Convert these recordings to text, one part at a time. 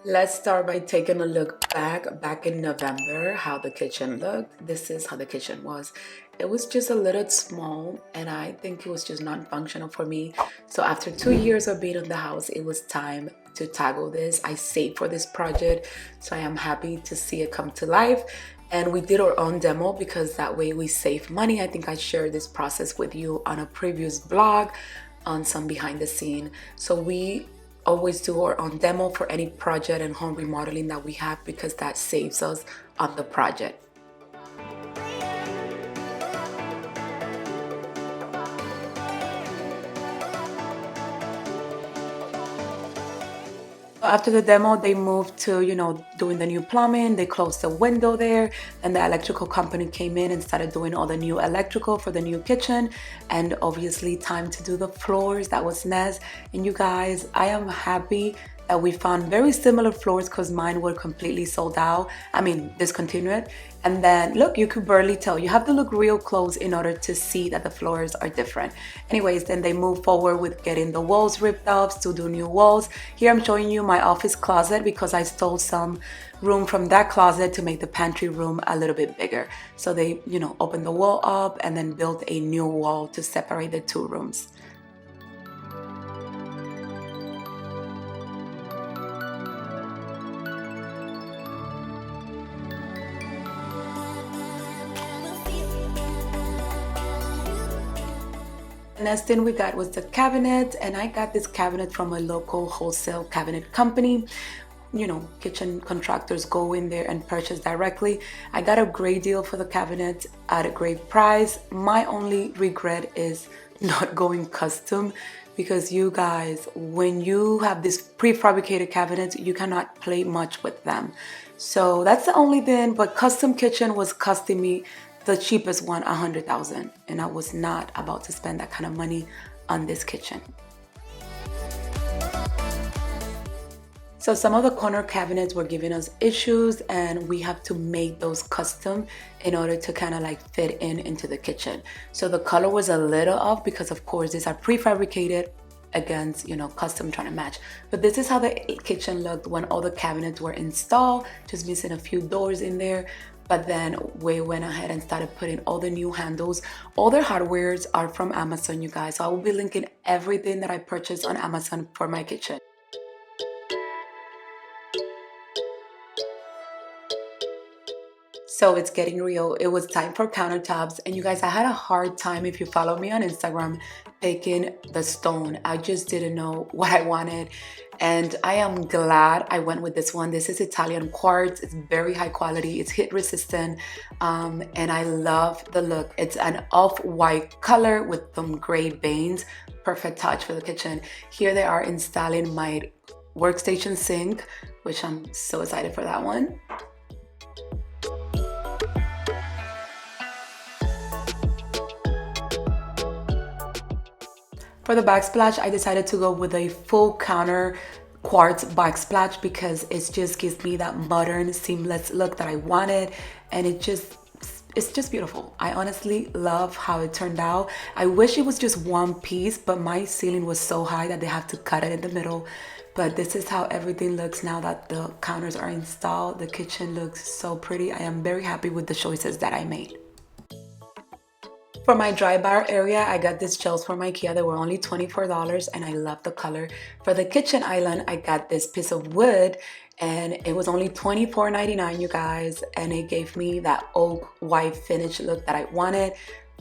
Let's start by taking a look back in November, how the kitchen looked. This is how the kitchen was. It was just a little small, and I think it was just non-functional for me. So after 2 years of being in the house, it was time to tackle this. I saved for this project, so I am happy to see it come to life. And we did our own demo because that way we save money. I think I shared this process with you on a previous vlog on some behind the scene. So we always do our own demo for any project and home remodeling that we have because that saves us on the project. After the demo, they moved to, doing the new plumbing. They closed the window there, and the electrical company came in and started doing all the new electrical for the new kitchen. And obviously, time to do the floors. That was next. And you guys, I am happy that we found very similar floors because mine were completely sold out. I mean, discontinued. And then look, you could barely tell. You have to look real close in order to see that the floors are different. Anyways, then they move forward with getting the walls ripped up to do new walls. Here I'm showing you my office closet because I stole some room from that closet to make the pantry room a little bit bigger. So they, opened the wall up and then built a new wall to separate the two rooms. The next thing we got was the cabinet, and I got this cabinet from a local wholesale cabinet company. Kitchen contractors go in there and purchase directly. I got a great deal for the cabinet at a great price. My only regret is not going custom because you guys, when you have these prefabricated cabinets, you cannot play much with them. So that's the only thing, but custom kitchen was costing me the cheapest one, 100,000, and I was not about to spend that kind of money on this kitchen. So some of the corner cabinets were giving us issues, and we have to make those custom in order to kind of like fit into the kitchen. So the color was a little off because of course these are prefabricated against custom trying to match. But this is how the kitchen looked when all the cabinets were installed, just missing a few doors in there. But then we went ahead and started putting all the new handles. All their hardwares are from Amazon, you guys. So I will be linking everything that I purchased on Amazon for my kitchen. So it's getting real. It was time for countertops. And you guys, I had a hard time, if you follow me on Instagram, picking the stone. I just didn't know what I wanted. And I am glad I went with this one. This is Italian quartz. It's very high quality. It's heat resistant. And I love the look. It's an off-white color with some gray veins. Perfect touch for the kitchen. Here they are installing my workstation sink, which I'm so excited for that one. For the backsplash, I decided to go with a full counter quartz backsplash because it just gives me that modern, seamless look that I wanted, and it's just beautiful. I honestly love how it turned out. I wish it was just one piece, but my ceiling was so high that they have to cut it in the middle. But this is how everything looks now that the counters are installed. The kitchen looks so pretty. I am very happy with the choices that I made. For my dry bar area, I got these shelves from IKEA. They were only $24 and I love the color. For the kitchen island, I got this piece of wood and it was only $24.99, you guys. And it gave me that oak white finish look that I wanted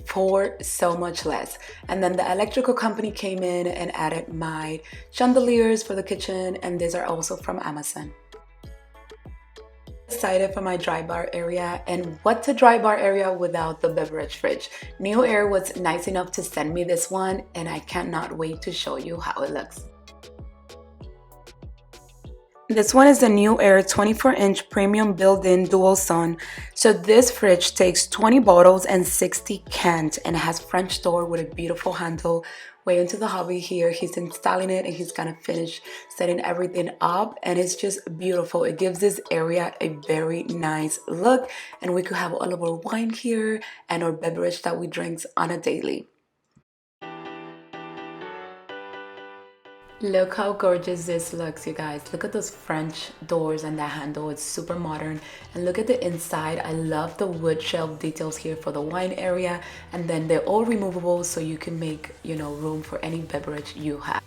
for so much less. And then the electrical company came in and added my chandeliers for the kitchen, and these are also from Amazon. Excited for my dry bar area, and what's a dry bar area without the beverage fridge? Newair was nice enough to send me this one, and I cannot wait to show you how it looks. This one is the Newair 24-inch premium built-in dual zone. So this fridge takes 20 bottles and 60 cans, and it has French door with a beautiful handle. Way into the hobby here, he's installing it and he's gonna finish setting everything up, and it's just beautiful. It gives this area a very nice look, and we could have all of our wine here and our beverage that we drink on a daily. Look how gorgeous this looks, you guys. Look at those French doors and that handle. It's super modern. And look at the inside. I love the wood shelf details here for the wine area. And then they're all removable so you can make, room for any beverage you have.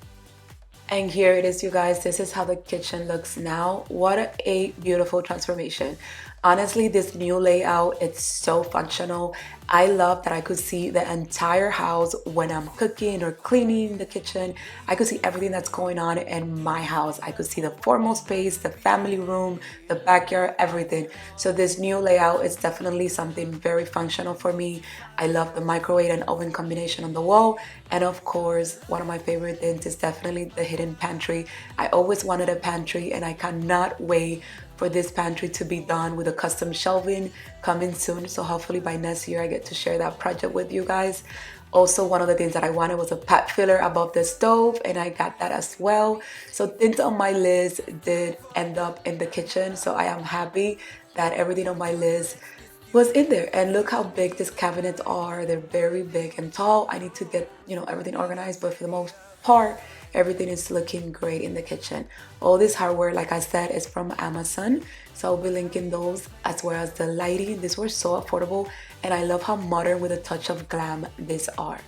And here it is, you guys. This is how the kitchen looks now. What a beautiful transformation. Honestly, this new layout, it's so functional. I love that I could see the entire house when I'm cooking or cleaning the kitchen. I could see everything that's going on in my house. I could see the formal space, the family room, the backyard, everything. So this new layout is definitely something very functional for me. I love the microwave and oven combination on the wall. And of course, one of my favorite things is definitely the hidden pantry. I always wanted a pantry and I cannot wait for this pantry to be done with a custom shelving coming soon. So hopefully by next year I get to share that project with you guys. Also, one of the things that I wanted was a pot filler above the stove, and I got that as well. So things on my list did end up in the kitchen. So I am happy that everything on my list was in there. And look how big these cabinets are. They're very big and tall. I need to get, everything organized, but for the most part, everything is looking great in the kitchen. All this hardware, like I said, is from Amazon. So I'll be linking those as well as the lighting. These were so affordable, and I love how modern with a touch of glam these are.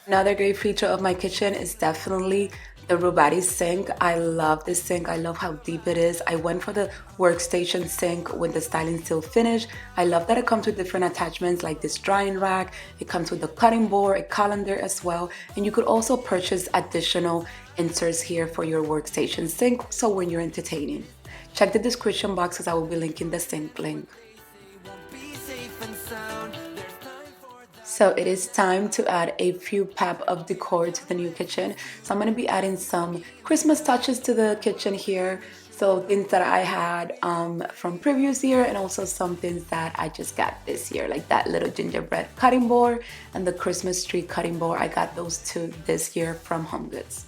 Another great feature of my kitchen is definitely the Rubati sink. I love this sink. I love how deep it is. I went for the workstation sink with the styling steel finish. I love that it comes with different attachments like this drying rack. It comes with the cutting board, a colander as well. And you could also purchase additional inserts here for your workstation sink, so when you're entertaining. Check the description box because I will be linking the sink link. So it is time to add a few pop of decor to the new kitchen. So I'm going to be adding some Christmas touches to the kitchen here. So things that I had from previous year, and also some things that I just got this year, like that little gingerbread cutting board and the Christmas tree cutting board. I got those two this year from HomeGoods.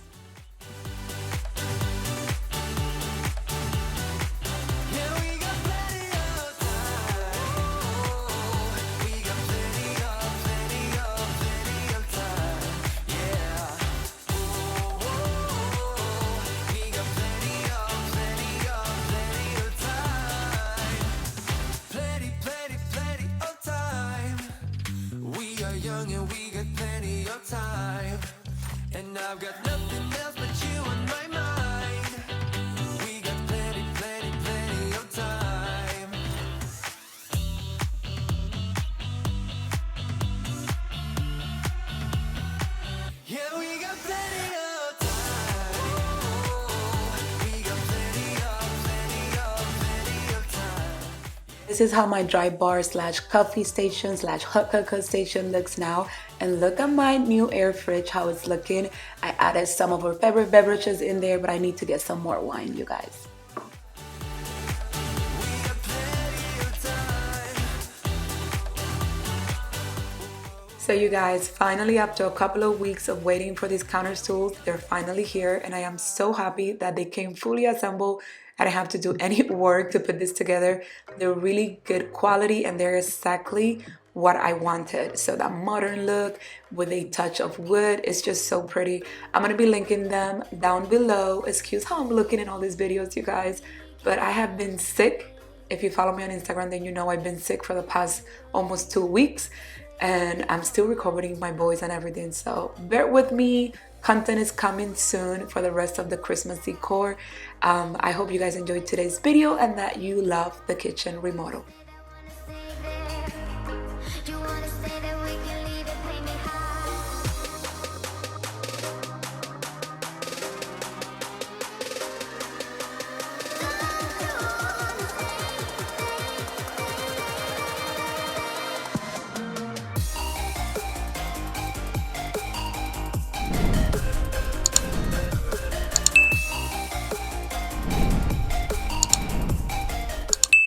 I've got nothing else but you on my mind. We got plenty, plenty, plenty of time. Yeah, we got plenty of time. We got plenty of time. This is how my dry bar slash coffee station slash hot cocoa station looks now. And look at my Newair fridge, how it's looking. I added some of our favorite beverages in there, but I need to get some more wine, you guys. So you guys, finally after a couple of weeks of waiting for these counter stools, they're finally here, and I am so happy that they came fully assembled. I didn't have to do any work to put this together. They're really good quality and they're exactly what I wanted. So that modern look with a touch of wood is just so pretty. I'm gonna be linking them down below. Excuse how I'm looking in all these videos, you guys, but I have been sick. If you follow me on Instagram, then you know I've been sick for the past almost 2 weeks, and I'm still recovering my voice and everything. So bear with me. Content is coming soon for the rest of the Christmas decor. I hope you guys enjoyed today's video and that you love the kitchen remodel.